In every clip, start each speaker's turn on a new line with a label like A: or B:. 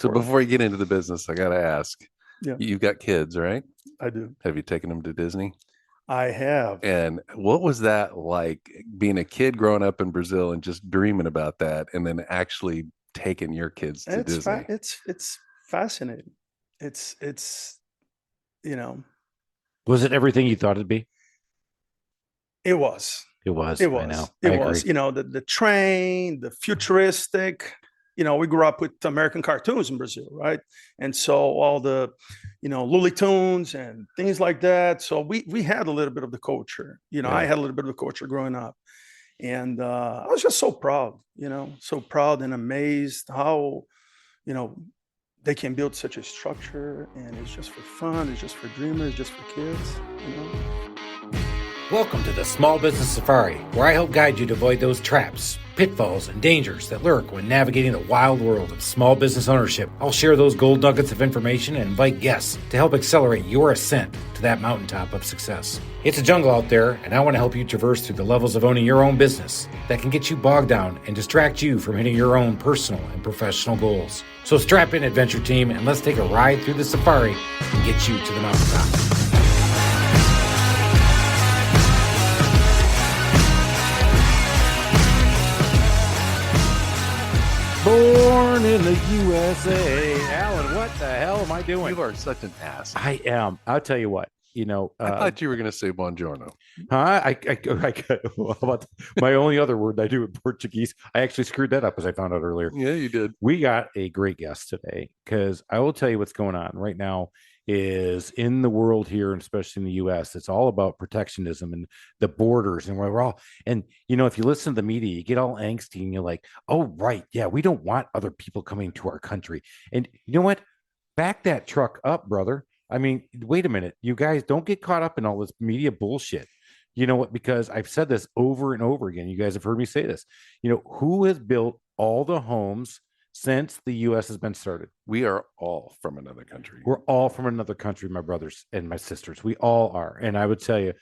A: So before you get into the business, I got to ask,
B: Yeah,
A: you've got kids, right?
B: I do.
A: Have you taken them to Disney?
B: I have.
A: And what was that like being a kid growing up in Brazil and just dreaming about that and then actually taking your kids to Disney?
B: It's fascinating. It's you know
C: Was it everything you thought it'd be?
B: it was
C: It was. I know. I
B: it was
C: agree.
B: the train, the futuristic. We grew up with American cartoons in Brazil, right? And so all the Looney Tunes and things like that. So we had a little bit of the culture. I
A: Yeah.
B: had a little bit of the culture growing up. And I was just so proud, so proud and amazed how, you know, they can build such a structure, and it's just for fun, it's just for dreamers, just for kids.
C: Welcome to the Small Business Safari, where I help guide you to avoid those traps, pitfalls, and dangers that lurk when navigating the wild world of small business ownership. I'll share those gold nuggets of information and invite guests to help accelerate your ascent to that mountaintop of success. It's a jungle out there, and I want to help you traverse through the levels of owning your own business that can get you bogged down and distract you from hitting your own personal and professional goals. So strap in, adventure team, and let's take a ride through the safari and get you to the mountaintop. Born in the USA. Alan, what the hell am I doing?
A: You are such an ass.
C: I am. I'll tell you what.
A: I thought you were going to say buongiorno.
C: How about my only other word I do in Portuguese? I actually screwed that up, as I found out earlier.
A: Yeah, you did.
C: We got a great guest today because I will tell you what's going on right now is in the world here, and especially in the US, it's all about protectionism and the borders. And we're all, and if you listen to the media, you get all angsty and you're like, oh, right. Yeah, we don't want other people coming to our country. And you know what? Back that truck up, brother. I mean, wait a minute. You guys don't get caught up in all this media bullshit. You know what? Because I've said this over and over again. You guys have heard me say this. Who has built all the homes since the U.S. has been started?
A: We are all from another country.
C: We're all from another country, my brothers and my sisters. We all are. And I would tell you,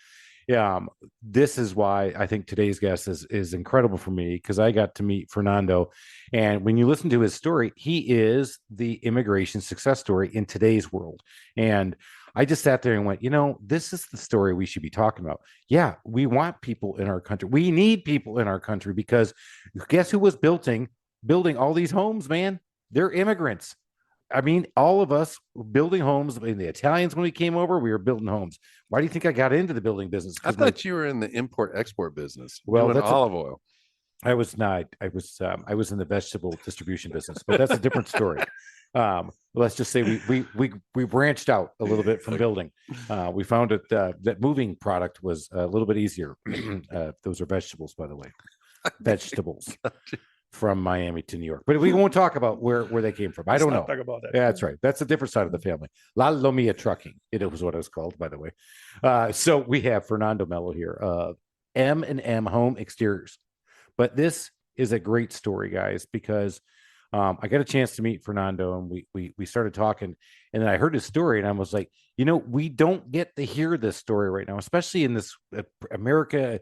C: this is why I think today's guest is incredible for me, because I got to meet Fernando. And when you listen to his story, he is the immigration success story in today's world. And I just sat there and went, this is the story we should be talking about. Yeah, we want people in our country. We need people in our country, because guess who was building all these homes, man? They're immigrants. I mean, all of us building homes. I mean, the Italians, when we came over, we were building homes. Why do you think I got into the building business?
A: I thought you were in the import-export business.
C: Well,
A: doing
C: that's
A: olive oil.
C: I was not. I was in the vegetable distribution business, but that's a different story. Let's just say we branched out a little bit from building. We found that moving product was a little bit easier. Those are vegetables, by the way, vegetables. From Miami to New York, but we won't talk about where they came from. I don't know.
B: Talk about that.
C: Yeah, that's right. That's a different side of the family. La Lomia Trucking. It was what it was called, by the way. So we have Fernando Melo here, M&M Home Exteriors. But this is a great story, guys, because I got a chance to meet Fernando, and we started talking, and then I heard his story, and I was like, we don't get to hear this story right now, especially in this America.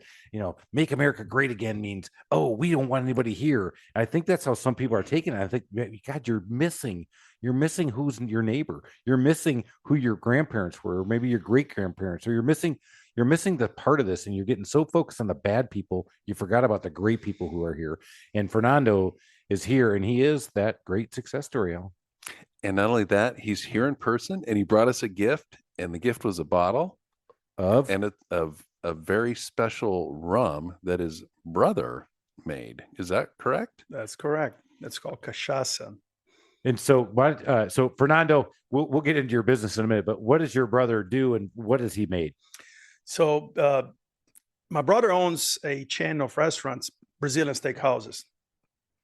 C: Make America great again means, oh, we don't want anybody here. And I think that's how some people are taking it. I think, God, you're missing who's your neighbor. You're missing who your grandparents were, or maybe your great grandparents, or you're missing the part of this, and you're getting so focused on the bad people, you forgot about the great people who are here. And Fernando is here, and he is that great success story, Al.
A: And not only that, he's here in person, and he brought us a gift, and the gift was a bottle of a very special rum that his brother made. Is that correct?
B: That's correct. That's called cachaça.
C: And so, so Fernando, we'll get into your business in a minute, but what does your brother do, and what has he made?
B: So my brother owns a chain of restaurants, Brazilian steakhouses.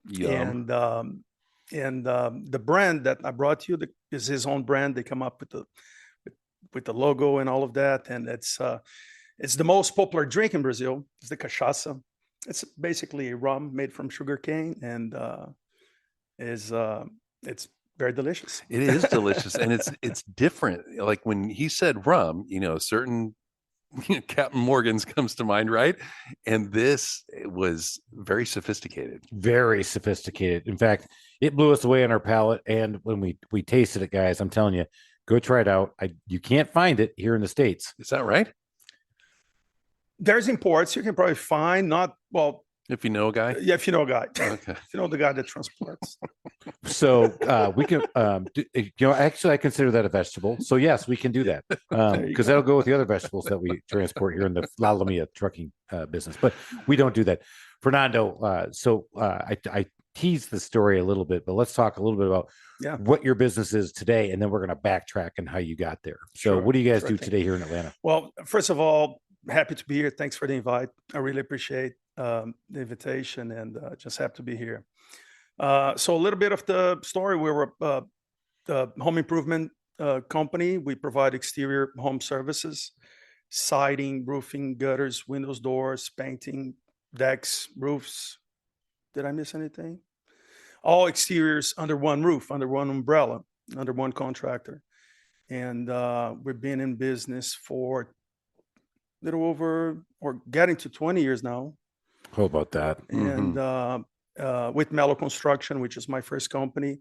A: Yum.
B: And the brand that I brought you is his own brand. They come up with the logo and all of that, and it's the most popular drink in Brazil. It's the cachaça. It's basically a rum made from sugarcane, and it's very delicious.
A: It is delicious, and it's different. Like when he said rum, certain Captain Morgan's comes to mind, right? And this was very sophisticated.
C: Very sophisticated. In fact, it blew us away on our palate. And when we tasted it, guys, I'm telling you, go try it out. You can't find it here in the States.
A: Is that right?
B: There's imports you can probably find, not well.
A: If you know a guy?
B: Yeah, if you know a guy.
A: Okay.
B: If you know the guy that transports.
C: So we can, actually, I consider that a vegetable. So yes, we can do that because that'll go with the other vegetables that we transport here in the La Lamia trucking business. But we don't do that. Fernando, I teased the story a little bit, but let's talk a little bit about what your business is today, and then we're going to backtrack on how you got there. So what do you guys do today here in Atlanta?
B: Well, first of all, happy to be here. Thanks for the invite. I really appreciate the invitation, and just happy to be here. So a little bit of the story. We were a home improvement company. We provide exterior home services, siding, roofing, gutters, windows, doors, painting, decks, roofs. Did I miss anything? All exteriors under one roof, under one umbrella, under one contractor. And we've been in business for a little over, or getting to 20 years now.
C: How about that?
B: And with Melo Construction, which is my first company.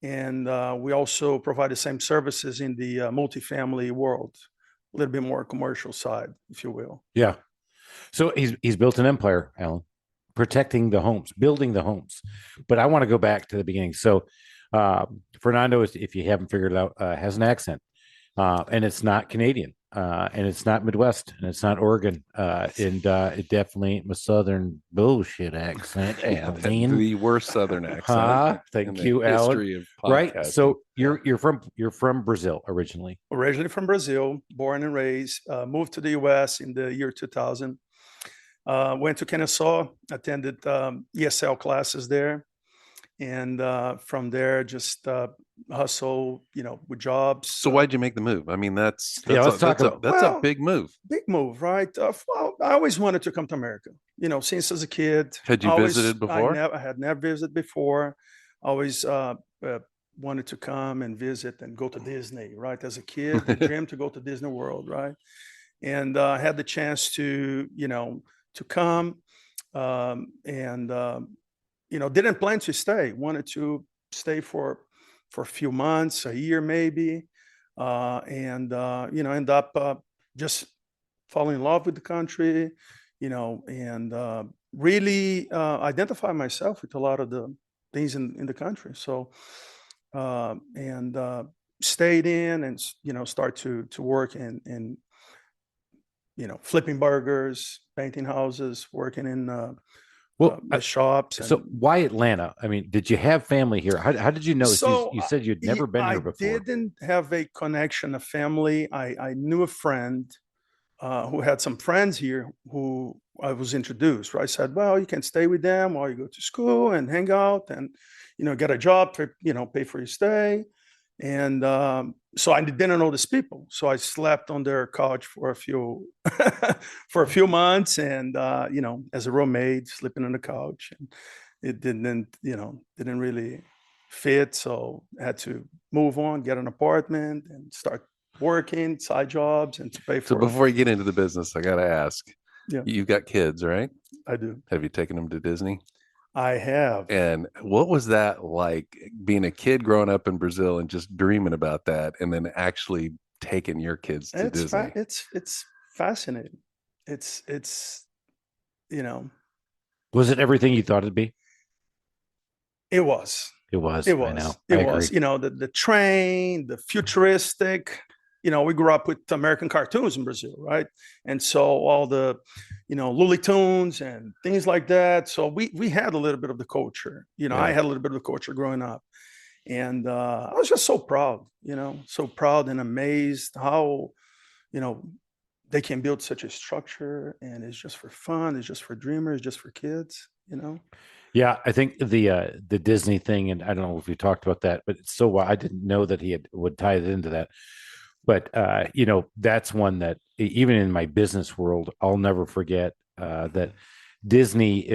B: And we also provide the same services in the multifamily world, a little bit more commercial side, if you will.
C: Yeah. So he's built an empire, Alan, protecting the homes, building the homes. But I want to go back to the beginning. So Fernando, if you haven't figured it out, has an accent, and it's not Canadian. And it's not Midwest, and it's not Oregon, and it definitely ain't my Southern bullshit accent.
A: The worst Southern accent.
C: Thank you, Alan. Right. So you're from Brazil originally.
B: Originally from Brazil, born and raised. Moved to the U.S. in the year 2000. Went to Kennesaw, attended ESL classes there, and from there just hustle, with jobs.
A: So why'd you make the move? I mean, that's
C: let's talk about
A: that's a big move.
B: Big move, right? Well, I always wanted to come to America. Since as a kid.
A: Had you visited before?
B: I had never visited before. Always wanted to come and visit and go to Disney, right? As a kid, the dream to go to Disney World, right? And had the chance to come, and didn't plan to stay. Wanted to stay for a few months, a year maybe, and end up just falling in love with the country, and really identify myself with a lot of the things in the country. So stayed in and start to work in flipping burgers, painting houses, working in shops.
C: So why Atlanta? I mean, did you have family here? How did you know? So, you said you'd never been here before.
B: I didn't have a connection, a family. I knew a friend who had some friends here who I was introduced. Right? I said, well, you can stay with them while you go to school and hang out and, get a job to, pay for your stay. And so I didn't know these people. So I slept on their couch for a few months, and as a roommate, sleeping on the couch, and it didn't really fit. So I had to move on, get an apartment, and start working side jobs and to pay for.
A: So before you get into the business, I got to ask. Yeah. You've got kids, right?
B: I do.
A: Have you taken them to Disney?
B: I have.
A: And what was that like, being a kid growing up in Brazil and just dreaming about that, and then actually taking your kids to Disney?
B: It's fascinating. It's
C: Was it everything you thought it'd be?
B: It was.
C: It was.
B: It was. It was. The train, the futuristic. We grew up with American cartoons in Brazil, right? And so all the, Looney Tunes and things like that. So we had a little bit of the culture. I had a little bit of the culture growing up. And I was just so proud, so proud and amazed how, they can build such a structure, and it's just for fun. It's just for dreamers, just for kids,
C: Yeah, I think the Disney thing, and I don't know if we talked about that, but it's so I didn't know that would tie it into that. But, that's one that even in my business world, I'll never forget that Disney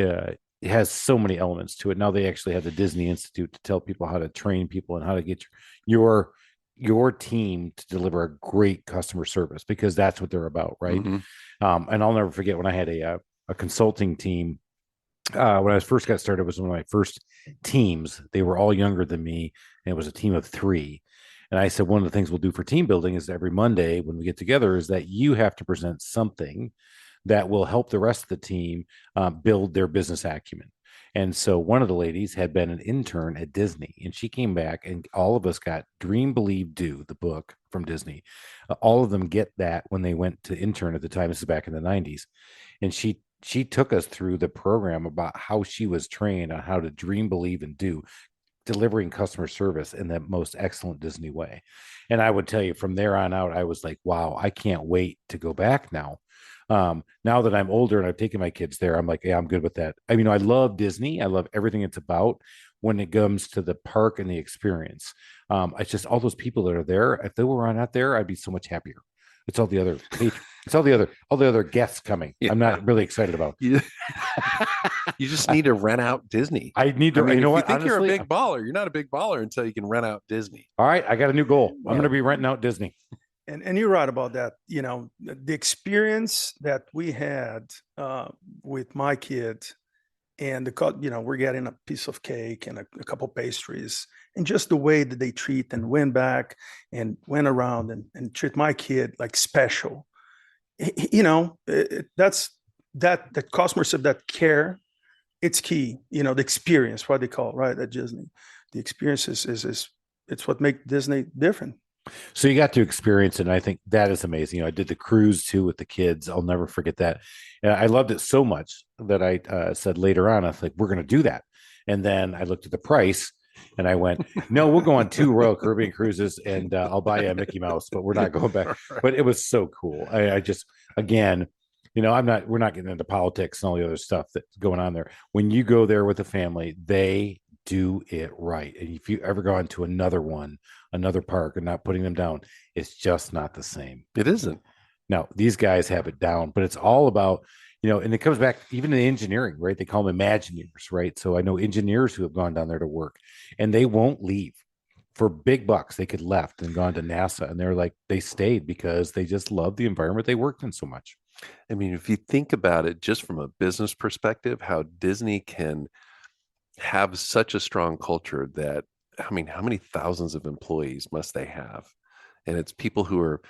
C: has so many elements to it. Now they actually have the Disney Institute to tell people how to train people and how to get your team to deliver a great customer service, because that's what they're about. Right. Mm-hmm. And I'll never forget when I had a consulting team when I first got started, it was one of my first teams. They were all younger than me, and it was a team of 3. And I said, one of the things we'll do for team building is every Monday when we get together is that you have to present something that will help the rest of the team build their business acumen. And so one of the ladies had been an intern at Disney, and she came back, and all of us got Dream, Believe, Do, the book from Disney. All of them get that when they went to intern at the time. This is back in the 90s. And she took us through the program about how she was trained on how to dream, believe, and do, delivering customer service in the most excellent Disney way. And I would tell you from there on out, I was like, wow, I can't wait to go back now. Now that I'm older and I've taken my kids there, I'm like, yeah, I'm good with that. I mean, I love Disney. I love everything it's about when it comes to the park and the experience. It's just all those people that are there. If they were not there, I'd be so much happier. It's all the other it's all the other guests coming. Yeah. I'm not really excited about.
A: You just need to rent out Disney.
C: I need to.
A: I mean,
C: you know
A: if
C: what?
A: You think
C: Honestly,
A: you're a big baller. You're not a big baller until you can rent out Disney.
C: All right, I got a new goal. I'm going to be renting out Disney.
B: And you're right about that. You know, the experience that we had with my kid, and we're getting a piece of cake and a couple pastries, and just the way that they treat and went back and went around and treat my kid like special. You know, that's that customer service, that care. It's key. You know, the experience, what they call, right, at Disney. The experience is it's what makes Disney different.
C: So you got to experience it, and I think that is amazing. You know, I did the cruise too with the kids. I'll never forget that. And I loved it so much that I said later on, I was like, we're going to do that. And then I looked at the price, and I went, no, we'll go on 2 Royal Caribbean cruises, and I'll buy a Mickey Mouse, but we're not going back. But it was so cool. I just, again, you know, we're not getting into politics and all the other stuff that's going on there. When you go there with a family, they do it right. And if you ever go into another park, and not putting them down, it's just not the same.
A: It isn't.
C: Now, these guys have it down, but it's all about, you know, and it comes back even to the engineering, right? They call them Imagineers, right? So I know engineers who have gone down there to work, and they won't leave for big bucks. They could left and gone to NASA, and they're like, they stayed because they just love the environment they worked in so much.
A: I mean, if you think about it just from a business perspective, how Disney can have such a strong culture that, I mean, how many thousands of employees must they have? And it's people who are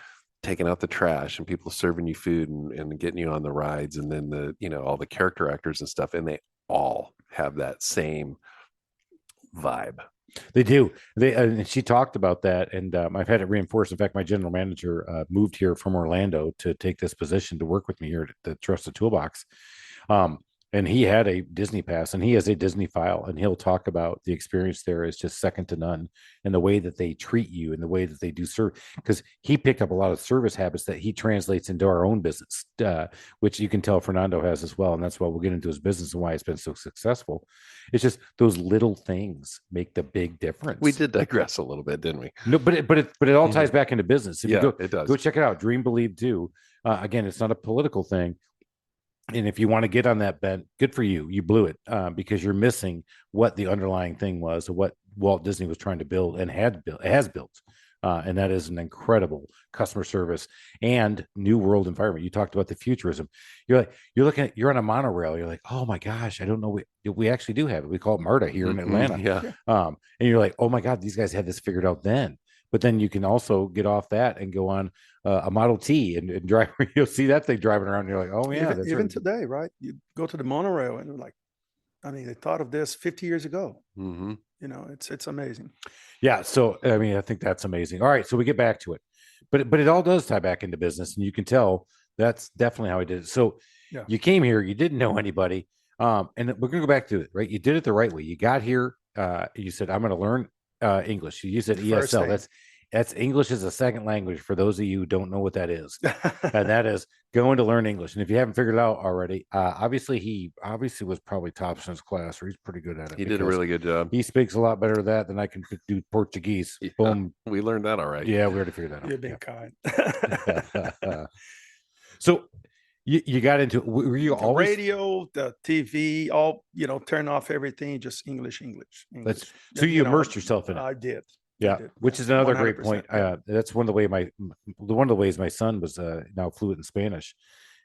A: taking out the trash, and people serving you food, and getting you on the rides, and then all the character actors and stuff, and they all have that same vibe.
C: They do. And she talked about that, and I've had it reinforced. In fact, my general manager moved here from Orlando to take this position to work with me here at the Trusted Toolbox. And he had a Disney pass, and he has a Disney file, and he'll talk about the experience there is just second to none, and the way that they treat you and the way that they do serve. Because he picked up a lot of service habits that he translates into our own business, which you can tell Fernando has as well. And that's why we'll get into his business and why it's been so successful. It's just those little things make the big difference.
A: We did digress a little bit, didn't we?
C: No, but it all ties back into business. If
A: yeah,
C: you
A: it does.
C: Go check it out. Dream, Believe, Do. Again, it's not a political thing. And if you want to get on that bent, good for you. You blew it because you're missing what the underlying thing was, or what Walt Disney was trying to build and has built. And that is an incredible customer service and new world environment. You talked about the futurism. You're on a monorail. You're like, oh my gosh, I don't know. We actually do have it. We call it MARTA here in Atlanta.
A: Yeah.
C: And you're like, oh my God, these guys had this figured out then. But then you can also get off that and go on a Model T and drive. You'll see that thing driving around. And you're like, oh yeah,
B: even today, right? You go to the monorail, and you're like, I mean, they thought of this 50 years ago.
A: Mm-hmm.
B: You know, it's amazing.
C: Yeah. So I mean, I think that's amazing. All right, so we get back to it, but it all does tie back into business, and you can tell that's definitely how I did it. So yeah. You came here, you didn't know anybody, and we're gonna go back to it, right? You did it the right way. You got here, you said, I'm gonna learn English. You said ESL. That's English as a second language for those of you who don't know what that is. And that is going to learn English. And if you haven't figured it out already, he was probably top in his class, or he's pretty good at it.
A: He did a really good job.
C: He speaks a lot better of that than I can do Portuguese. Yeah, boom.
A: We learned that all right.
C: Yeah, we already figured that out.
B: You're being kind.
C: So you got into, were you
B: the
C: always
B: radio, the TV, all, turn off everything, just English.
C: So you immersed yourself in it.
B: I did.
C: Yeah, which is another great point. That's one of the ways my son was now fluent in Spanish,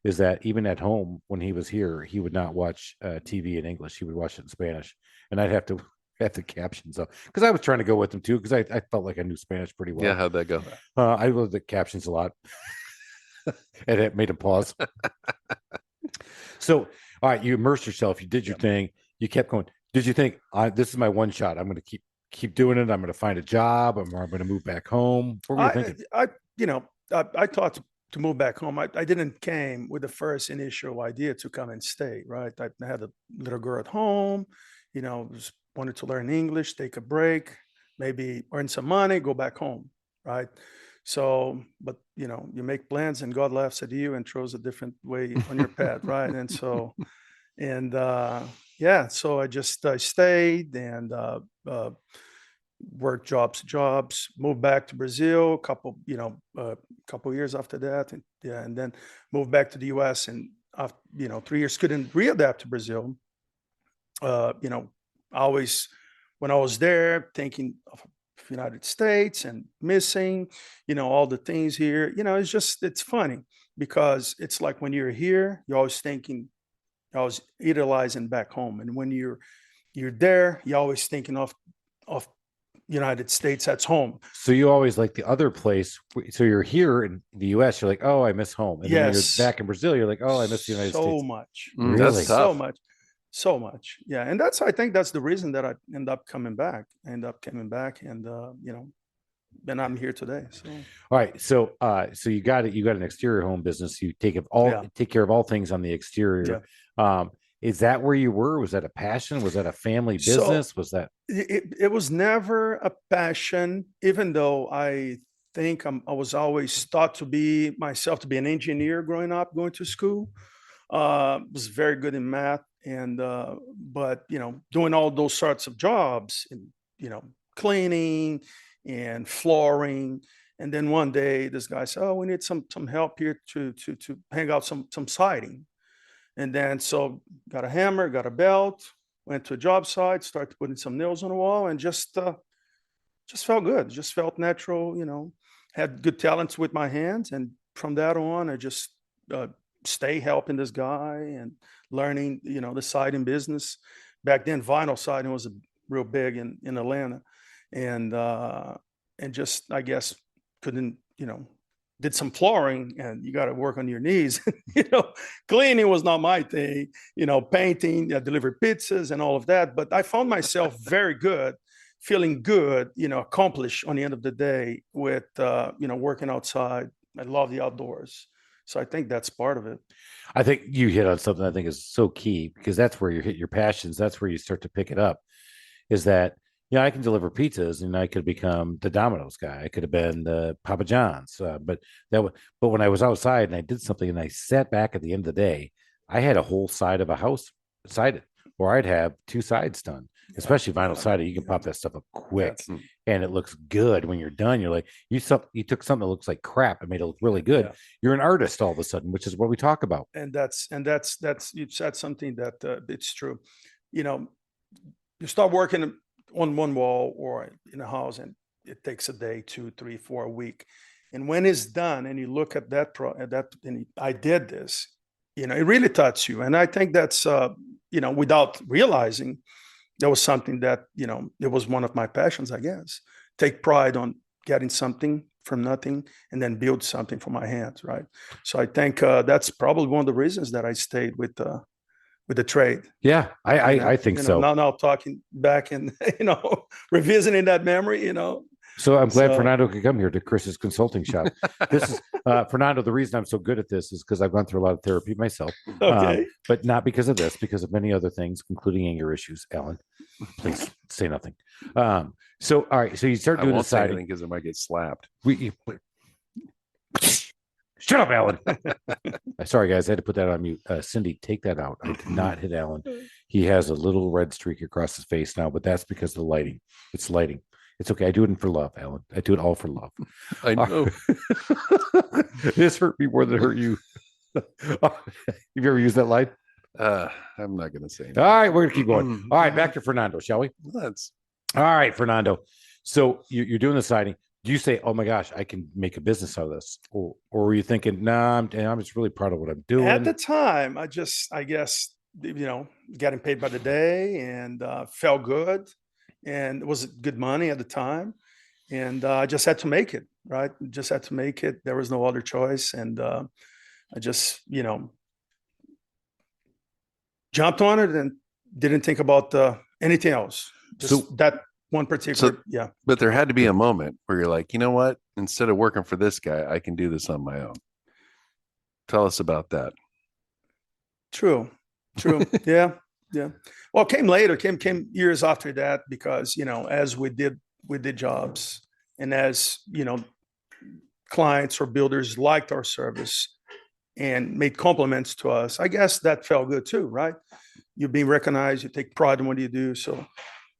C: is that even at home when he was here, he would not watch TV in English. He would watch it in Spanish, and I'd have to have the captions up because I was trying to go with him too because I felt like I knew Spanish pretty well.
A: Yeah, how'd that go?
C: I loved the captions a lot, and it made him pause. So, all right, you immersed yourself. You did your thing. You kept going. Did you think this is my one shot? I'm going to keep doing it. I'm going to find a job. I'm going to move back home. What were you thinking?
B: I thought to move back home. I didn't came with the first initial idea to come and stay. Right. I had a little girl at home. Just wanted to learn English, take a break, maybe earn some money, go back home. Right. So, but you make plans and God laughs at you and throws a different way on your path. Right. And so, and so I stayed and worked jobs, moved back to Brazil, couple years after that. And then moved back to the US and, 3 years couldn't readapt to Brazil. Always when I was there thinking of United States and missing, all the things here, it's funny because it's like when you're here, you're always thinking, I was idealizing back home. And when you're there, you're always thinking of United States, that's home.
C: So you always like the other place. So you're here in the US, you're like, oh, I miss home. And then you're back in Brazil, you're like, oh, I miss the United States.
B: So much.
C: Really?
A: That's tough.
B: So much. Yeah. And I think that's the reason that I end up coming back. And, and I'm here today. So
C: all right. So you got an exterior home business. You take care of all things on the exterior. Yeah. Is that where you were? Was that a passion? Was that a family business? Was that
B: it was never a passion, even though I think I was always thought to be an engineer growing up, going to school. Was very good in math and but doing all those sorts of jobs and cleaning and flooring. And then one day this guy said, oh, we need some help here to hang out some siding. And then so got a hammer, got a belt, went to a job site, started putting some nails on the wall, and just felt good. Just felt natural, had good talents with my hands. And from that on, I just stay helping this guy and learning, the siding business. Back then, vinyl siding was real big in Atlanta. And just, I guess, couldn't, did some flooring and you got to work on your knees. Cleaning was not my thing, painting, delivered pizzas and all of that. But I found myself very good, feeling good, accomplished on the end of the day with, working outside. I love the outdoors. So I think that's part of it.
C: I think you hit on something I think is so key because that's where you hit your passions. That's where you start to pick it up is that, I can deliver pizzas and I could become the Domino's guy. I could have been the Papa John's. But when I was outside and I did something and I sat back at the end of the day, I had a whole side of a house sided or I'd have two sides done, especially vinyl sided. You can pop that stuff up quick and it looks good when you're done. You're like, you took something that looks like crap and made it look really good. Yeah. You're an artist all of a sudden, which is what we talk about.
B: And that's you said something that it's true. You start working on one wall or in a house and it takes a day, 2, 3, 4 a week. And when it's done and you look at that, and I did this, it really touches you. And I think that's, without realizing that was something that, it was one of my passions, I guess. Take pride on getting something from nothing and then build something from my hands. Right. So I think that's probably one of the reasons that I stayed with the trade.
C: Yeah, I think so.
B: Now talking back and, revisiting that memory,
C: So I'm glad Fernando could come here to Chris's consulting shop. This is Fernando. The reason I'm so good at this is because I've gone through a lot of therapy myself.
B: Okay.
C: But not because of this, because of many other things, including anger issues. Alan, please say nothing. So, all right. So you start doing the siding
A: because I might get slapped.
C: Shut up, Alan. Sorry, guys. I had to put that on mute. Cindy, take that out. I did not hit Alan. He has a little red streak across his face now, but that's because of the lighting. It's lighting. It's okay. I do it for love, Alan. I do it all for love.
A: I know.
C: This hurt me more than it hurt you. Have you ever used that line?
A: I'm not going to say anything.
C: All right, we're going to keep going. All right, back to Fernando, shall we?
A: Let's.
C: All right, Fernando. So you're doing the siding. do you say, oh my gosh, I can make a business out of this? Or were you thinking, nah, I'm just really proud of what I'm doing?
B: At the time, I guess, getting paid by the day and felt good. And it was good money at the time. And I just had to make it, right? Just had to make it. There was no other choice. And I just, jumped on it and didn't think about anything else. Just that one particular, yeah.
A: But there had to be a moment where you're like, you know what? Instead of working for this guy, I can do this on my own. Tell us about that.
B: True. Yeah. Well, it came later, came years after that, because, as we did jobs, and as, clients or builders liked our service and made compliments to us, I guess that felt good too, right? You're being recognized, you take pride in what you do. So,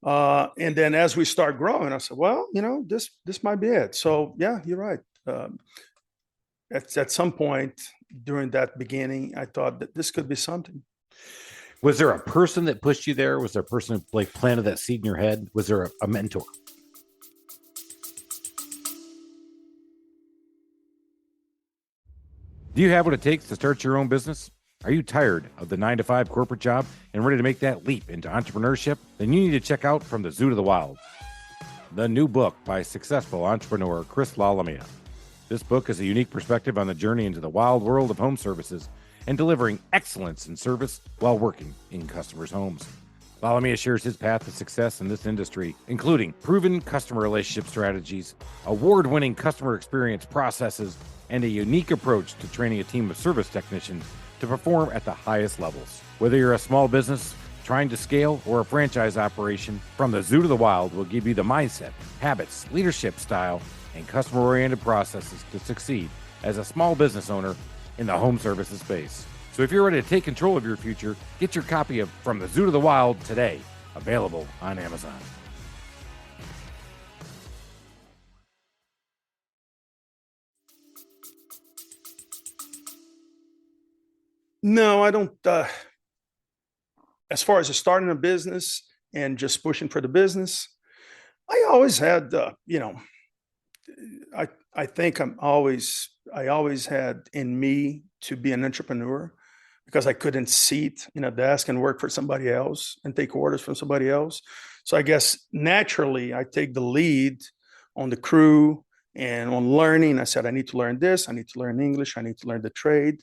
B: and then as we start growing, I said, well, this might be it. So yeah, you're right. At some point during that beginning, I thought that this could be something.
C: Was there a person that pushed you there? Was there a person who planted that seed in your head? Was there a mentor? Do you have what it takes to start your own business? Are you tired of the 9-to-5 corporate job and ready to make that leap into entrepreneurship? Then you need to check out From the Zoo to the Wild, the new book by successful entrepreneur Chris Lalamia. This book is a unique perspective on the journey into the wild world of home services and delivering excellence in service while working in customers' homes. Lalamia shares his path to success in this industry, including proven customer relationship strategies, award-winning customer experience processes, and a unique approach to training a team of service technicians to perform at the highest levels. Whether you're a small business trying to scale or a franchise operation, From the Zoo to the Wild will give you the mindset, habits, leadership style, and customer-oriented processes to succeed as a small business owner in the home services space. So if you're ready to take control of your future, get your copy of From the Zoo to the Wild today, available on Amazon.
B: No, I don't. As far as starting a business and just pushing for the business, I always had, I think I always had in me to be an entrepreneur, because I couldn't sit in a desk and work for somebody else and take orders from somebody else. So I guess naturally I take the lead on the crew and on learning. I said, I need to learn this. I need to learn English. I need to learn the trade.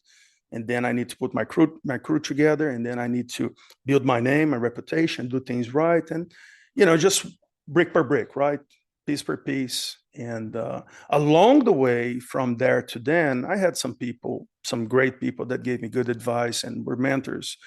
B: And then I need to put my crew together. And then I need to build my name, my reputation, do things right. And, just brick by brick, right? Piece per piece. And along the way, from there to then, I had some great people that gave me good advice and were mentors.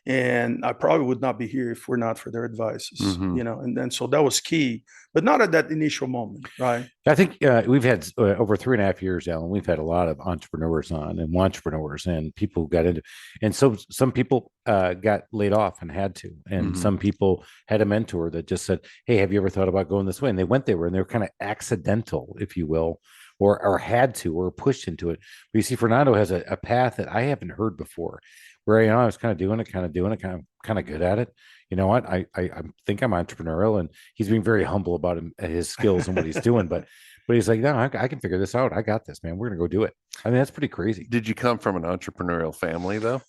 B: And I probably would not be here if we're not for their advices, and then so that was key, but not at that initial moment, right?
C: I think we've had over 3.5 years, Alan, we've had a lot of entrepreneurs on and entrepreneurs and people who got into, and so some people got laid off and had to, and some people had a mentor that just said, hey, have you ever thought about going this way? And they went there and they were kind of accidental, if you will, or had to, or pushed into it. But you see, Fernando has a path that I haven't heard before, where I was kind of doing it, kind of good at it. You know what? I think I'm entrepreneurial, and he's being very humble about his skills and what he's doing. But he's like, no, I can figure this out. I got this, man. We're gonna go do it. I mean, that's pretty crazy.
A: Did you come from an entrepreneurial family, though?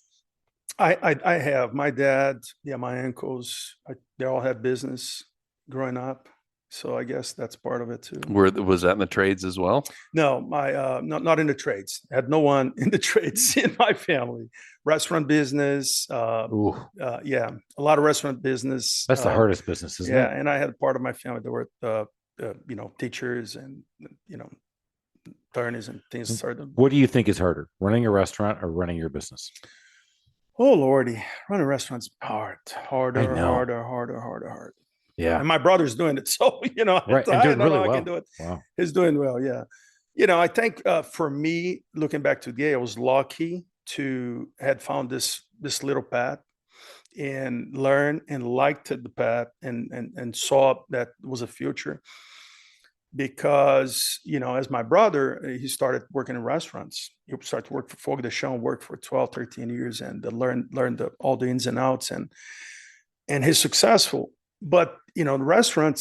B: I have. My dad, my uncles, they all had business growing up. So I guess that's part of it too.
A: Was that in the trades as well?
B: No, not in the trades. I had no one in the trades in my family. Restaurant business, a lot of restaurant business.
C: That's the hardest business, isn't it?
B: Yeah, and I had part of my family that were, teachers and attorneys and things.
C: What do you think is harder, running a restaurant or running your business?
B: Oh Lordy, running a restaurant's harder.
C: Yeah.
B: And my brother's doing it. So,
C: right.
B: I
C: doing
B: don't
C: really
B: know
C: well.
B: I can do it.
C: Wow.
B: He's doing well. Yeah. I think for me, looking back today, I was lucky to had found this little path and learn and liked the path and saw that was a future, because, as my brother, he started working in restaurants. He started to work for Fogo de Chão, worked for 12, 13 years and learned all the ins and outs, and he's successful. But the restaurant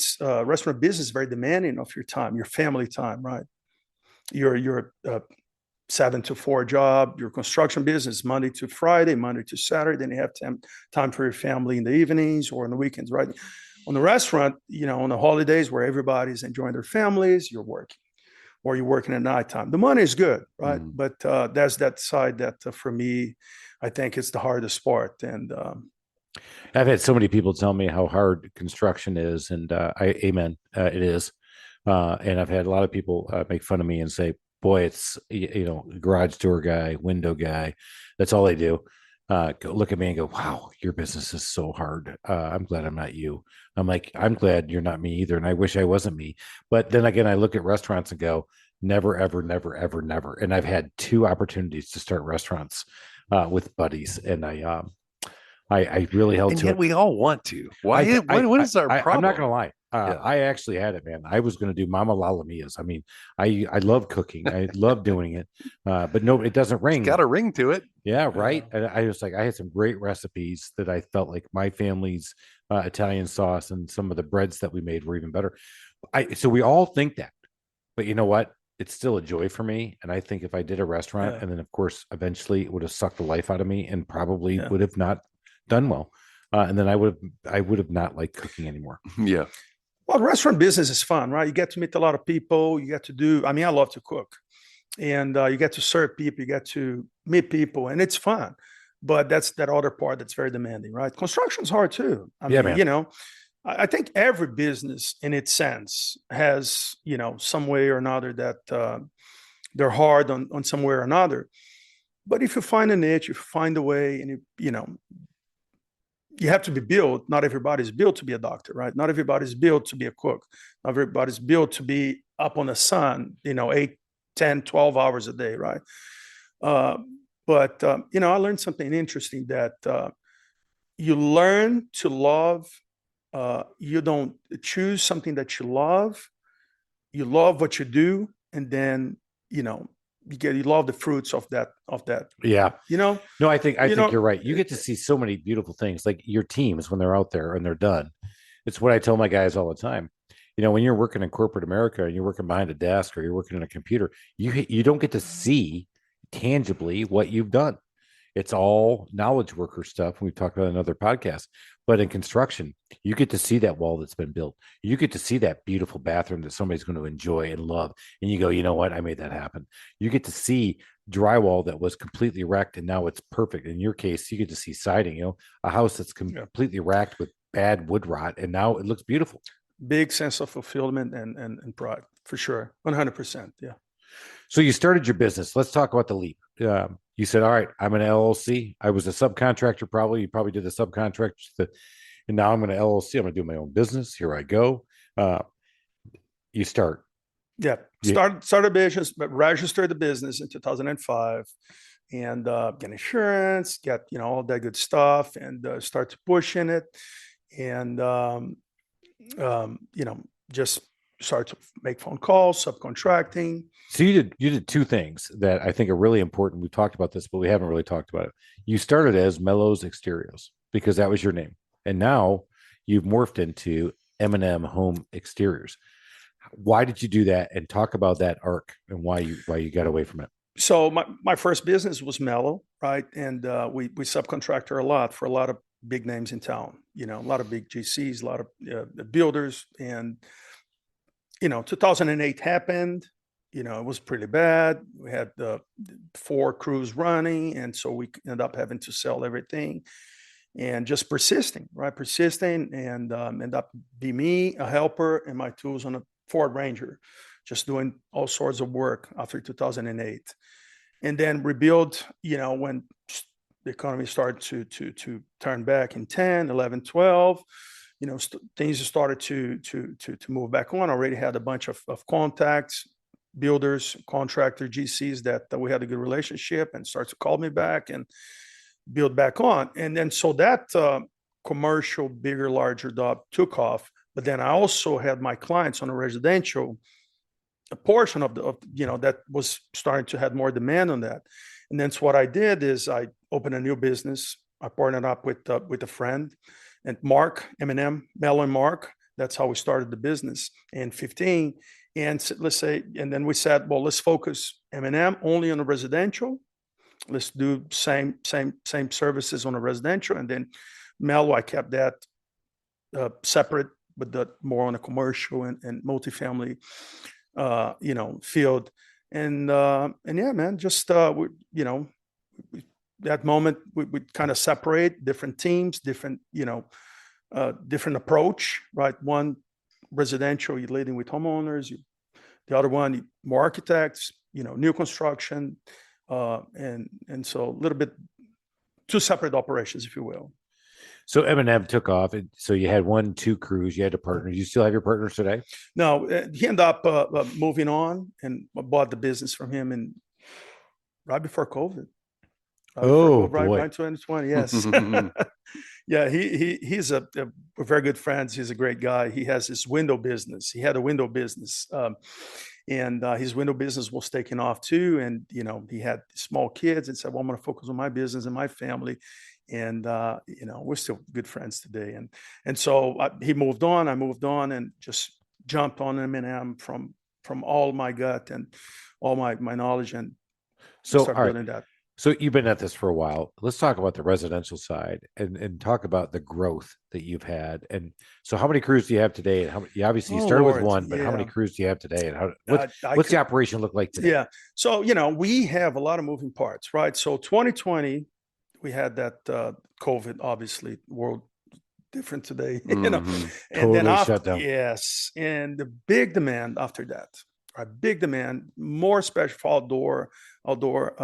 B: business is very demanding of your time, your family time, right? Your 7 to 4 job, your construction business, Monday to Friday, Monday to Saturday. Then you have time for your family in the evenings or on the weekends, right? On the restaurant, on the holidays where everybody's enjoying their families, you're working, or you're working at nighttime. The money is good, right? But there's that side that for me, I think it's the hardest part. And
C: I've had so many people tell me how hard construction is, and amen, it is. And I've had a lot of people make fun of me and say, "Boy, it's garage door guy, window guy. That's all they do." Go look at me and go, "Wow, your business is so hard. I'm glad I'm not you." I'm like, "I'm glad you're not me either, and I wish I wasn't me." But then again, I look at restaurants and go, "Never, ever, never, ever, never." And I've had 2 opportunities to start restaurants with buddies, and I really held
A: And
C: to
A: yet
C: it.
A: we all want to. Why? What is our problem?
C: I'm not going to lie.
A: Yeah.
C: I actually had it, man. I was going to do Mama Lala Mia's. I mean, I love cooking. I love doing it. But no, it doesn't ring.
A: It's got a ring to it.
C: Yeah, right. And I was like, I had some great recipes that I felt like my family's Italian sauce and some of the breads that we made were even better. So we all think that, but you know what? It's still a joy for me. And I think if I did a restaurant, and then of course eventually it would have sucked the life out of me and probably would have not done well. And then I would have not liked cooking anymore.
A: Yeah.
B: Well, restaurant business is fun, right? You get to meet a lot of people. You get to do. I mean, I love to cook, and you get to serve people. You get to meet people, and it's fun. But that's that other part that's very demanding, right? Construction's hard too. I mean,
C: man.
B: I think every business in its sense has, some way or another that they're hard on some way or another. But if you find a niche, you find a way, and you have to be built. Not everybody's built to be a doctor, right? Not everybody's built to be a cook. Not everybody's built to be up on the sun, 8, 10, 12 hours a day, right? But I learned something interesting that you learn to love. You don't choose something that you love. You love what you do, and then you love the fruits of that.
C: Yeah.
B: No,
C: I think you're right. You get to see so many beautiful things, like your teams when they're out there and they're done. It's what I tell my guys all the time. When you're working in corporate America and you're working behind a desk or you're working in a computer, you don't get to see tangibly what you've done. It's all knowledge worker stuff. We've talked about another podcast, but in construction, you get to see that wall that's been built. You get to see that beautiful bathroom that somebody's going to enjoy and love. And you go, you know what? I made that happen. You get to see drywall that was completely wrecked and now it's perfect. In your case, you get to see siding, a house that's completely racked with bad wood rot and now it looks beautiful.
B: Big sense of fulfillment and pride, for sure. 100%. Yeah.
C: So you started your business. Let's talk about the leap. You said, all right, I'm an LLC. I was a subcontractor, probably. You probably did the subcontractor. And now I'm an LLC. I'm going to do my own business. Here I go. You start.
B: Yeah. Start a business, but register the business in 2005 and get insurance, get, all that good stuff and start to push in it. And, just start to make phone calls, subcontracting.
C: So you did 2 things that I think are really important. We've talked about this, but we haven't really talked about it. You started as Melo's Exteriors because that was your name. And now you've morphed into M&M Home Exteriors. Why did you do that? And talk about that arc and why you got away from it.
B: So my first business was Melo, right? And we subcontractor a lot for a lot of big names in town, a lot of big GCs, a lot of builders. And 2008 happened. It was pretty bad. We had 4 crews running, and so we ended up having to sell everything and just persisting, right? Persisting and end up be me, a helper, and my tools on a Ford Ranger, just doing all sorts of work after 2008. And then rebuild, when the economy started to turn back in 10, 11, 12. Things started to move back on. I already had a bunch of contacts, builders, contractor, GCs that we had a good relationship and started to call me back and build back on. And then so that commercial, bigger, larger job took off. But then I also had my clients on a residential, a portion of that was starting to have more demand on that. And then so what I did is I opened a new business. I partnered up with a friend. and Mark, M&M, Melo and Mark. That's how we started the business in 15. And let's say, and then we said, well, let's focus M&M only on the residential. Let's do same services on a residential. And then Melo, I kept that separate, but the more on a commercial and multifamily, field. And yeah, man, just that moment we kind of separate different teams, different different approach, right? One residential, you're leading with homeowners. The other one, more architects, new construction, and so a little bit two separate operations, if you will.
C: So M&M took off, and so you had 1-2 crews. You had a partner. You still have your partners today?
B: No, he ended up moving on, and I bought the business from him, and right before COVID. Right 2020. Yes. Yeah, he's a we're very good friends. He's a great guy. He has his window business. He had a window business, and his window business was taking off too. And he had small kids, and said, "Well, I'm going to focus on my business and my family." And we're still good friends today. And so he moved on. I moved on, and just jumped on M&M from all my gut and all my knowledge, and
C: so
B: started building that.
C: So you've been at this for a while. Let's talk about the residential side and talk about the growth that you've had. And so how many crews do you have today? And you obviously started with one, but how many crews do you have today? And what's the operation look like today?
B: Yeah. So, we have a lot of moving parts, right? So 2020, we had that COVID, obviously, world different today, and
C: totally
B: then after,
C: shut down.
B: Yes. And the big demand after that, right? Big demand, more special for outdoor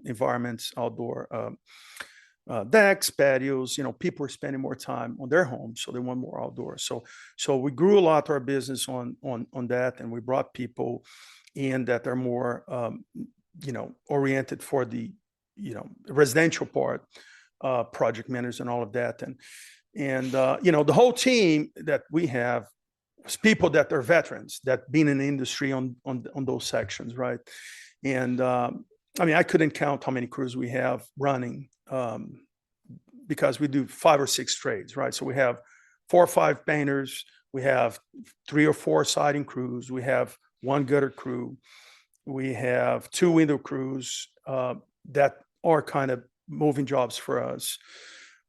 B: environments, outdoor decks, patios. People are spending more time on their homes, so they want more outdoors. So we grew a lot our business on that, and we brought people in that are more oriented for the residential part, project managers and all of that, and the whole team that we have is people that are veterans that been in the industry on those sections, right? And I couldn't count how many crews we have running, because we do 5 or 6 trades, right? So we have 4 or 5 painters, we have 3 or 4 siding crews, we have 1 gutter crew, we have 2 window crews that are kind of moving jobs for us.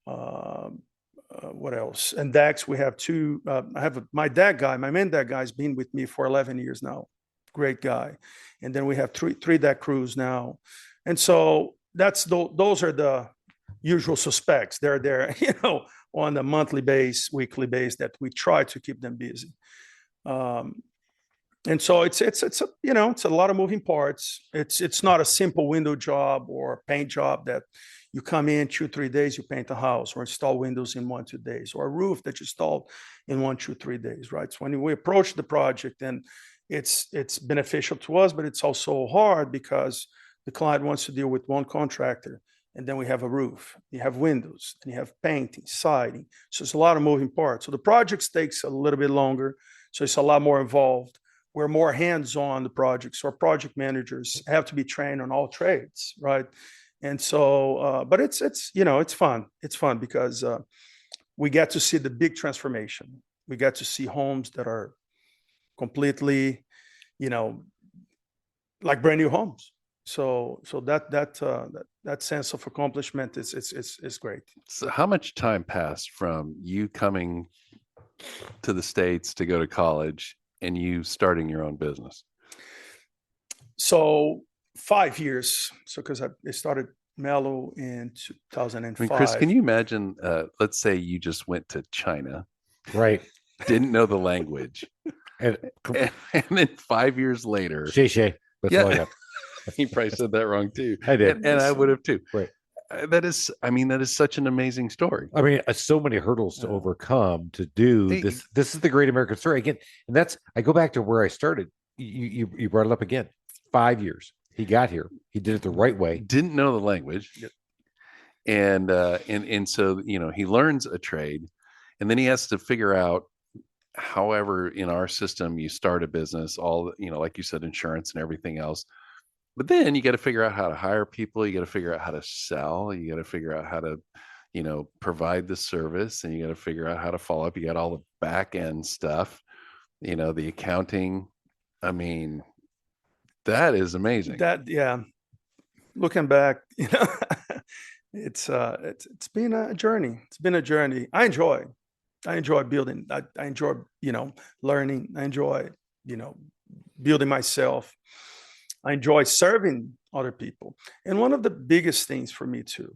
B: What else? And decks, we have 2. I have my main deck guy has been with me for 11 years now. Great guy. And then we have 3 deck crews now. And so those are the usual suspects. They're there, on a monthly base, weekly base, that we try to keep them busy. And so it's a lot of moving parts. It's not a simple window job or paint job that you come in 2-3 days, you paint a house, or install windows in 1-2 days, or a roof that you install in 1-2-3 days, right? So when we approach the project, then it's beneficial to us, but it's also hard because the client wants to deal with one contractor, and then we have a roof, you have windows, and you have painting, siding. So it's a lot of moving parts. So the projects takes a little bit longer. So it's a lot more involved. We're more hands-on the projects. So our project managers have to be trained on all trades, right? And so, but it's fun. It's fun because we get to see the big transformation. We get to see homes that are completely, like brand new homes. So that sense of accomplishment is great.
A: So how much time passed from you coming to the States to go to college and you starting your own business?
B: So 5 years. So because I started Melo in 2005.
A: Chris, can you imagine? Let's say you just went to China,
C: right?
A: Didn't know the language, and then 5 years later,
C: Shay. That's all I got.
A: He probably said that wrong too.
C: I did,
A: and I would have too.
C: Right.
A: That is such an amazing story.
C: So many hurdles to overcome to do this. This is the great American story again, and I go back to where I started. You brought it up again. 5 years. He got here. He did it the right way.
A: Didn't know the language, and so he learns a trade, and then he has to figure out. However, in our system, you start a business, all like you said, insurance and everything else. But then you got to figure out how to hire people. You got to figure out how to sell. You got to figure out how to, provide the service, and you got to figure out how to follow up. You got all the back end stuff, the accounting. I mean, that is amazing.
B: Yeah, looking back, it's been a journey. It's been a journey. I enjoy building. I enjoy, learning. I enjoy, building myself. I enjoy serving other people. And one of the biggest things for me too,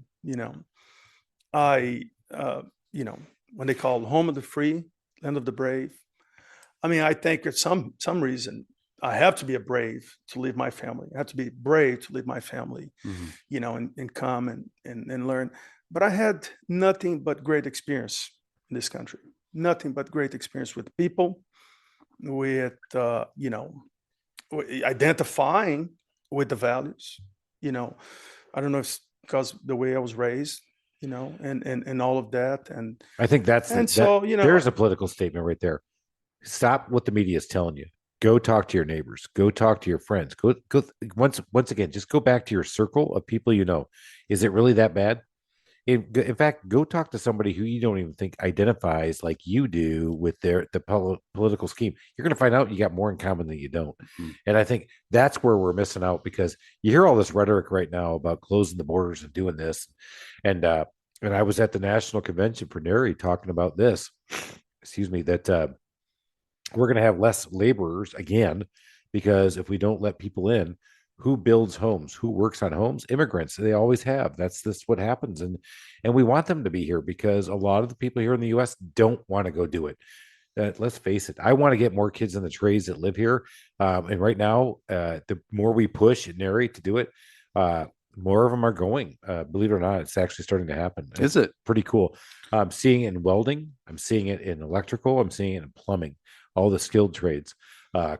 B: I, when they call home of the free, land of the brave. I mean, I think for some reason I have to be a brave to leave my family. I have to be brave to leave my family, and come and learn. But I had nothing but great experience in this country. Nothing but great experience with people, with identifying with the values. I don't know if it's because the way I was raised, and all of that. And
C: I think there's a political statement right there. Stop what the media is telling you. Go talk to your neighbors. Go talk to your friends. Go once again, just go back to your circle of people you know. Is it really that bad? In fact, go talk to somebody who you don't even think identifies like you do with the political scheme. You're going to find out you got more in common than you don't. Mm-hmm. And I think that's where we're missing out, because you hear all this rhetoric right now about closing the borders and doing this. And I was at the National Convention for NARI talking about this. Excuse me, that we're going to have less laborers again, because if we don't let people in, who builds homes, who works on homes? Immigrants. They always have. That's what happens. And we want them to be here, because a lot of the people here in the US don't want to go do it. Let's face it. I want to get more kids in the trades that live here. And right now, the more we push and narrate to do it, more of them are going. Believe it or not, it's actually starting to happen.
A: Is it?
C: Pretty cool. I'm seeing it in welding. I'm seeing it in electrical. I'm seeing it in plumbing, all the skilled trades.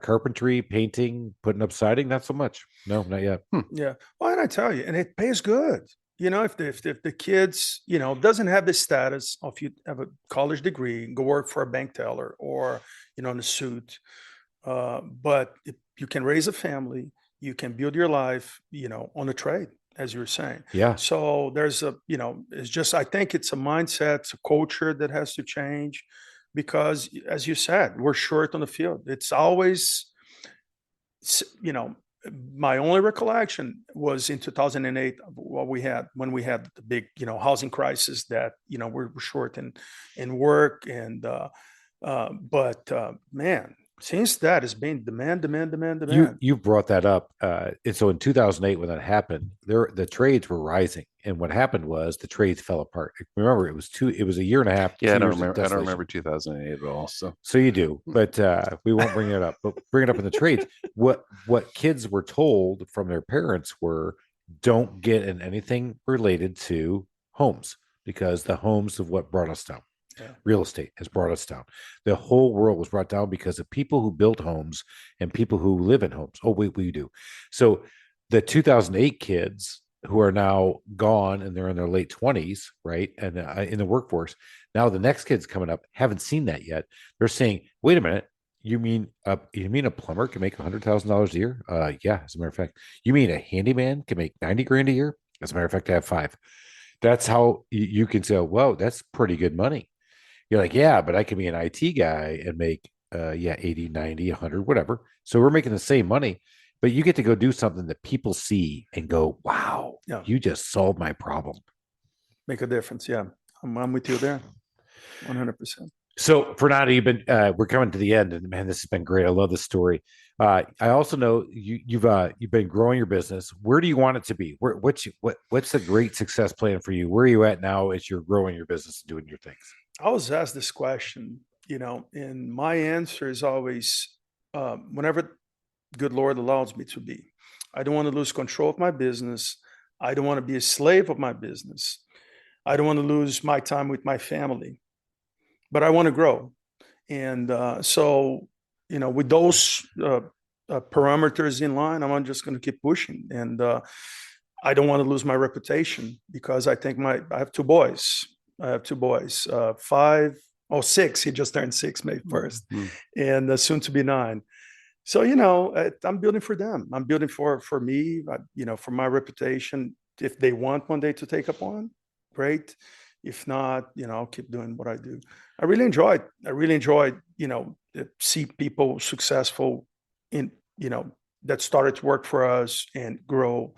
C: Carpentry, painting, putting up siding, not so much. No, not yet.
B: Yeah. Well, and I tell you, and it pays good. If the kids, doesn't have the status of you have a college degree, go work for a bank teller or, in a suit. But if you can raise a family, you can build your life, on a trade, as you were saying.
C: Yeah.
B: So there's it's just, I think it's a mindset, it's a culture that has to change. Because, as you said, we're short on the field. It's always, my only recollection was in 2008, when we had the big, housing crisis, that, we're short in work. And, man, since that has been demand.
C: You brought that up. And so in 2008, when that happened, the trades were rising. And what happened was the trades fell apart. Remember, it was a year and a half.
A: Yeah, I don't remember 2008 at all.
C: So you do, but we won't bring it up. But bring it up in the trades. What kids were told from their parents were, don't get in anything related to homes, because the homes of what brought us down. Yeah. Real estate has brought us down. The whole world was brought down because of people who built homes and people who live in homes. Oh, we do. So the 2008 kids who are now gone and they're in their late 20s, right? And in the workforce. Now the next kids coming up haven't seen that yet. They're saying, wait a minute, you mean a plumber can make $100,000 a year? Yeah, as a matter of fact. You mean a handyman can make 90 grand a year? As a matter of fact, I have 5. That's how you can say, whoa, that's pretty good money. You're like, yeah, but I can be an IT guy and make 80, 90, 100, whatever. So we're making the same money, but you get to go do something that people see and go, wow, yeah, you just solved my problem.
B: Make a difference. Yeah. I'm with you there. 100%.
C: So Fernando, we're coming to the end, and man, this has been great. I love this story. I also know you've been growing your business. Where do you want it to be? What's a great success plan for you? Where are you at now as you're growing your business and doing your things?
B: I was asked this question, and my answer is always, whenever good Lord allows me to be. I don't want to lose control of my business. I don't want to be a slave of my business. I don't want to lose my time with my family, but I want to grow. And so, with those parameters in line, I'm just going to keep pushing. And I don't want to lose my reputation, because I think I have 2 boys. 6. He just turned 6 May 1st, and soon to be 9. So, I'm building for them. I'm building for me, for my reputation. If they want one day to take up on, great. If not, I'll keep doing what I do. I really enjoyed, see people successful in, that started to work for us and grow,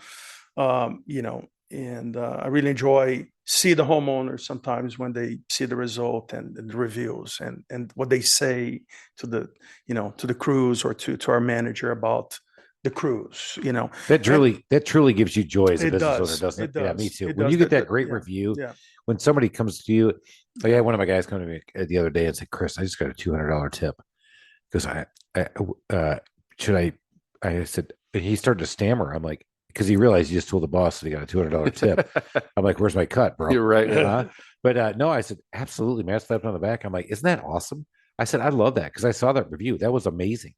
B: and I really enjoy see the homeowners sometimes when they see the result and the reviews and what they say to the crews or to our manager about the crews.
C: That truly gives you joy as a business owner, doesn't it?
B: It does.
C: Yeah, me too.
B: It
C: When
B: does.
C: you get that great review,
B: Yeah.
C: when somebody comes to you, I had one of my guys come to me the other day and said, "Chris, I just got a $200 tip because should I said," and he started to stammer. I'm like, because he realized he just told the boss that he got a $200 tip. I'm like, "Where's my cut, bro?"
A: You're right.
C: But no, I said, absolutely, man. I slapped him on the back. I'm like, isn't that awesome? I said, I love that because I saw that review. That was amazing.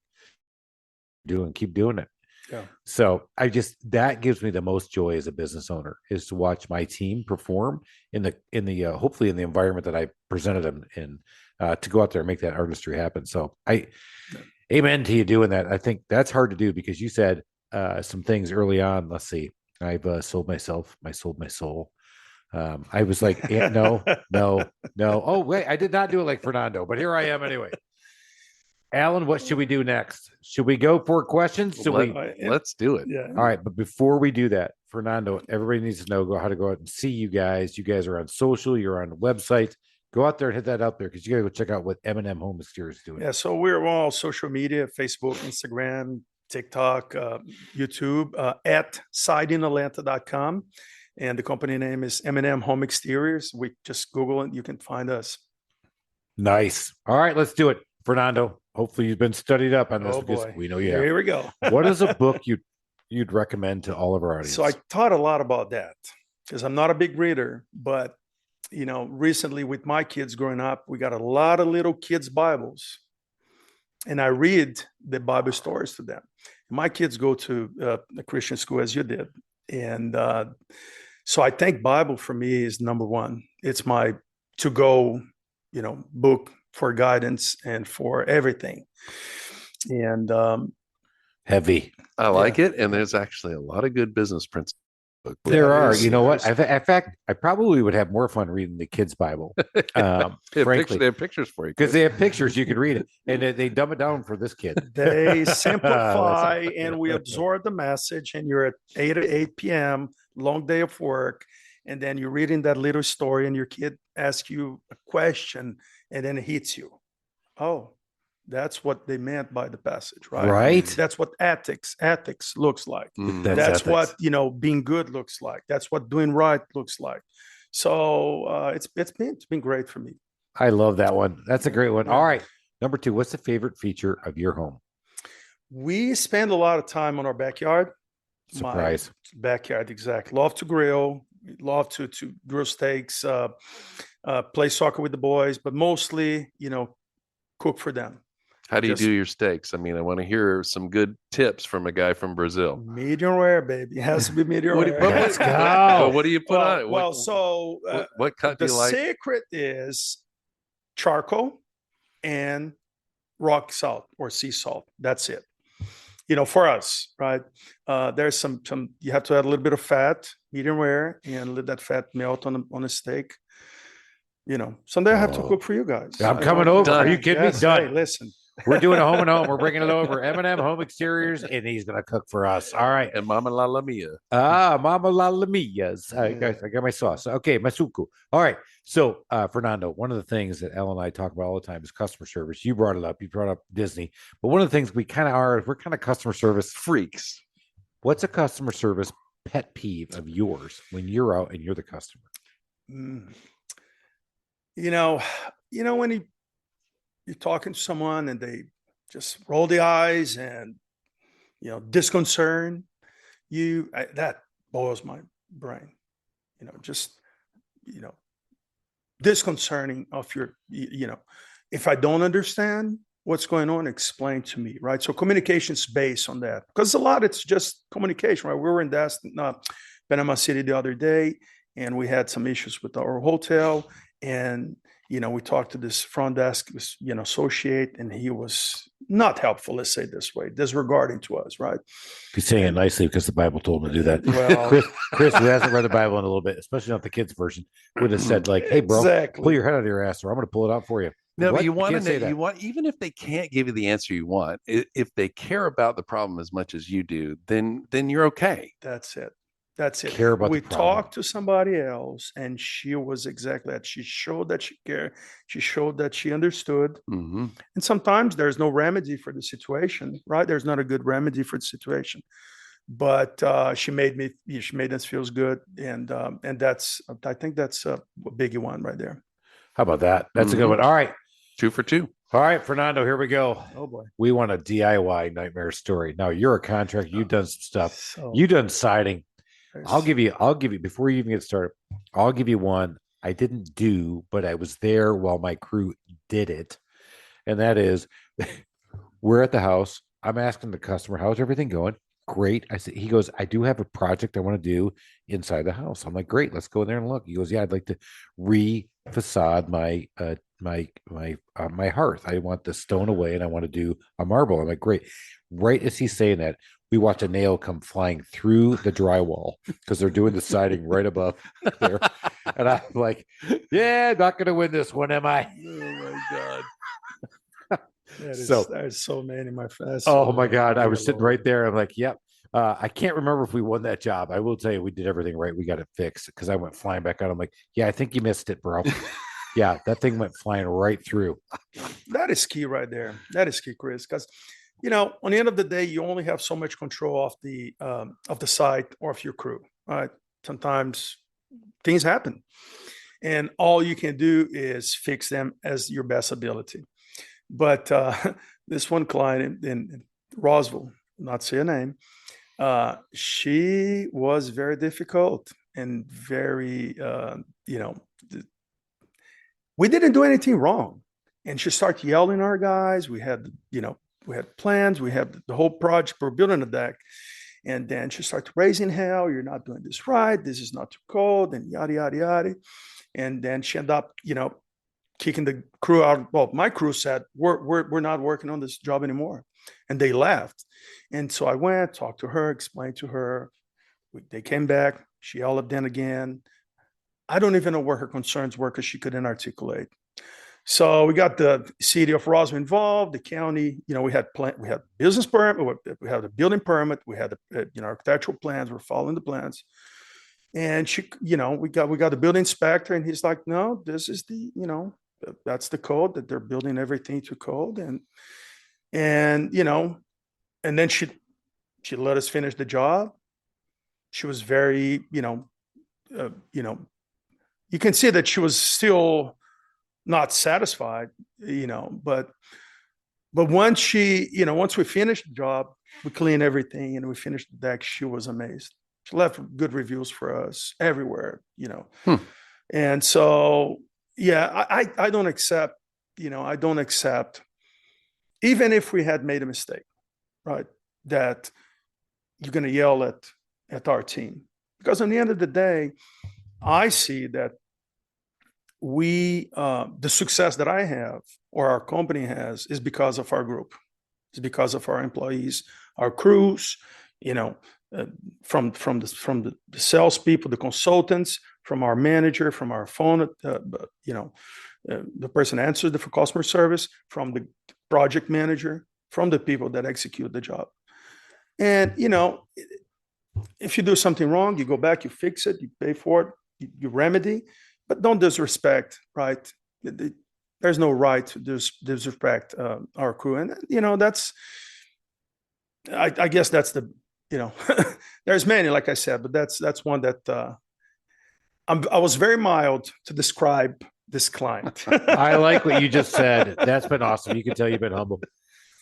C: Keep doing it.
B: Yeah.
C: So that gives me the most joy as a business owner is to watch my team perform in the hopefully in the environment that I presented them in, to go out there and make that artistry happen. So amen to you doing that. I think that's hard to do because you said some things early on. Let's see. I've sold myself. I sold my soul. I was like, no. Oh, wait, I did not do it like Fernando, but here I am anyway. Alan, what should we do next? Should we go for questions?
A: Let's do it.
B: Yeah.
C: All right. But before we do that, Fernando, everybody needs to know how to go out and see you guys. You guys are on social, you're on the website. Go out there and hit that out there because you got to go check out what M&M Home Exteriors is doing.
B: Yeah. So we're all social media, Facebook, Instagram, TikTok, YouTube, at sidinatlanta.com. And the company name is M&M Home Exteriors. We just Google it. You can find us.
C: Nice. All right, let's do it. Fernando, hopefully you've been studied up on this because
B: boy.
C: we know you have.
B: Here we go.
C: What is a book you'd recommend to all of our audience?
B: So I thought a lot about that because I'm not a big reader, but recently with my kids growing up, we got a lot of little kids' Bibles. And I read the Bible stories to them. My kids go to a Christian school as you did. And so I think Bible for me is number one. It's my to-go, book for guidance and for everything. And
C: heavy.
A: I like it. And there's actually a lot of good business principles.
C: There are. You know what? In fact, I probably would have more fun reading the kids' Bible. Frankly,
A: they have pictures for you
C: because they have pictures. You can read it, and they dumb it down for this kid.
B: They simplify, and we absorb the message. And you're at 8 p.m. long day of work, and then you're reading that little story, and your kid asks you a question, and then it hits you. Oh, that's what they meant by the passage, right?
C: Right.
B: That's what ethics looks like.
C: That's
B: what being good looks like. That's what doing right looks like. So it's been great for me.
C: I love that one. That's a great one. All right, number 2. What's the favorite feature of your home?
B: We spend a lot of time on our backyard.
C: Surprise.
B: My backyard, exactly. Love to grill. Love to grill steaks. Play soccer with the boys, but mostly, cook for them.
A: How do you do your steaks? I mean, I want to hear some good tips from a guy from Brazil.
B: Medium rare, baby. It has to be medium rare.
C: Let's go.
A: But what do you put on it?
B: What
A: cut do you like?
B: The secret is charcoal and rock salt or sea salt. That's it. For us, right? There's some you have to add a little bit of fat, medium rare, and let that fat melt on a steak. Someday I have to cook for you guys.
C: I'm coming over.
A: Done.
C: Are you kidding me? Done.
B: Hey, listen.
C: We're doing a home and home. We're bringing it over. M&M Home Exteriors, and he's going to cook for us. All right.
A: And Mama La La Mia.
C: Mama La La Mia's. I got my sauce. Okay, masuku. All right. So, Fernando, one of the things that Ellen and I talk about all the time is customer service. You brought it up. You brought up Disney. But one of the things we're kind of customer service
A: freaks.
C: What's a customer service pet peeve of yours when you're out and you're the customer?
B: When you're talking to someone and they just roll the eyes and disconcern that boils my brain. Disconcerting of your if I don't understand what's going on, explain to me, right? So communication's based on that because a lot it's just communication, right? We were in Panama City the other day and we had some issues with our hotel and we talked to this front desk, associate, and he was not helpful, let's say this way, disregarding to us, right?
C: He's saying it nicely because the Bible told him to do that.
B: Well,
C: Chris, who hasn't read the Bible in a little bit, especially not the kids' version, would have said like, "Hey, bro,
B: exactly.
C: pull your head out of your ass, or I'm going to pull it out for you."
A: No,
C: What?
A: but you want to
C: can't say
A: know,
C: that.
A: you want, even if they can't give you the answer you want, if they care about the problem as much as you do, then you're okay.
B: That's it. That's it.
C: Care about
B: We
C: the problem.
B: talked to somebody else, and she was exactly that. She showed that she cared. She showed that she understood.
A: Mm-hmm.
B: And sometimes there's no remedy for the situation, right? There's not a good remedy for the situation. But she made us feel good, and I think that's a biggie one right there.
C: How about that? That's a good one. All right.
A: 2 for 2.
C: All right, Fernando, here we go.
B: Oh boy.
C: We want a DIY nightmare story. Now you're a contractor. You've done some stuff.
B: So
C: You've done siding. I'll give you before you even get started. I'll give you one I didn't do, but I was there while my crew did it. And that is we're at the house. I'm asking the customer, how's everything going? Great. He goes, I do have a project I want to do inside the house. I'm like, great, let's go in there and look. He goes, yeah, I'd like to re-facade my my hearth. I want the stone away and I want to do a marble. I'm like, great. Right as he's saying that, we watch a nail come flying through the drywall because they're doing the siding right above there. And I'm like, yeah, not going to win this one, am I?
A: Oh my God.
B: There's so many, my friend.
C: Oh my God. I was sitting right there. I'm like, yep. I can't remember if we won that job. I will tell you, we did everything right. We got it fixed because I went flying back out. I'm like, yeah, I think you missed it, bro. Yeah, that thing went flying right through.
B: That is key right there. That is key, Chris, because on the end of the day, you only have so much control of the site or of your crew. Right? Sometimes things happen, and all you can do is fix them as your best ability. But this one client in Roswell, not say a name, she was very difficult and very, we didn't do anything wrong. And she started yelling at our guys. We had plans. We had the whole project. We're building a deck. And then she started raising hell. You're not doing this right. This is not too cold, and yada, yada, yada. And then she ended up, kicking the crew out. Well, my crew said, we're not working on this job anymore. And they left. And so I went, talked to her, explained to her. They came back. She yelled at them again. I don't even know where her concerns were because she couldn't articulate. So we got the city of Roswell involved, the county. We had business permit, we had a building permit, we had architectural plans. We're following the plans, and we got the building inspector, and he's like, no, this is that's the code, that they're building everything to code, and then she let us finish the job. She was very you can see that she was still not satisfied, but once once we finished the job, we cleaned everything and we finished the deck, she was amazed. She left good reviews for us everywhere, And so, yeah, I don't accept, even if we had made a mistake, right, that you're going to yell at our team. Because at the end of the day, I see that the success that I have or our company has is because of our group. It's because of our employees, our crews, from the salespeople, the consultants, from our manager, from our phone, the person answered for customer service, from the project manager, from the people that execute the job. And, if you do something wrong, you go back, you fix it, you pay for it, you remedy, but don't disrespect, right? There's no right to disrespect our crew. And, that's, I guess that's the, there's many, like I said, but that's one that I was very mild to describe this client.
C: I like what you just said. That's been awesome. You can tell you've been humble.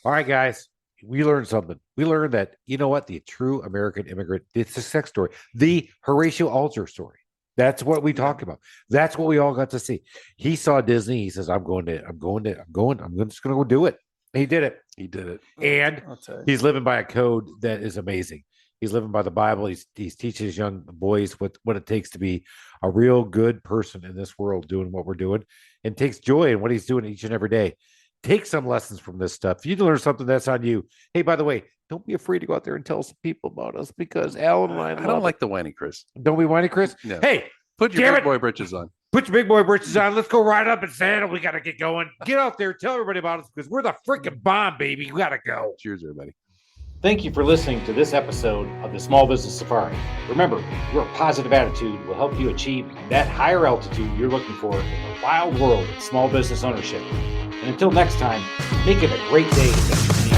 C: All right, guys. We learned something. We learned that, the true American immigrant, it's a success story. The Horatio Alger story. That's what we talked about. That's what we all got to see. He saw Disney. He says, I'm just going to go do it. And he did it.
A: He did it.
C: And he's living by a code that is amazing. He's living by the Bible. He's teaching his young boys what it takes to be a real good person in this world, doing what we're doing, and takes joy in what he's doing each and every day. Take some lessons from this stuff. If you learn something, that's on you. Hey, by the way, don't be afraid to go out there and tell some people about us, because Alan and
A: I don't like the whiny Chris.
C: Don't be whiny, Chris.
A: No.
C: Hey,
A: put your big boy britches on.
C: Put your big boy britches on. Let's go ride up and saddle. We got to get going. Get out there. Tell everybody about us, because we're the freaking bomb, baby. We got to go.
A: Cheers, everybody.
C: Thank you for listening to this episode of the Small Business Safari. Remember, your positive attitude will help you achieve that higher altitude you're looking for in the wild world of small business ownership. And until next time, make it a great day.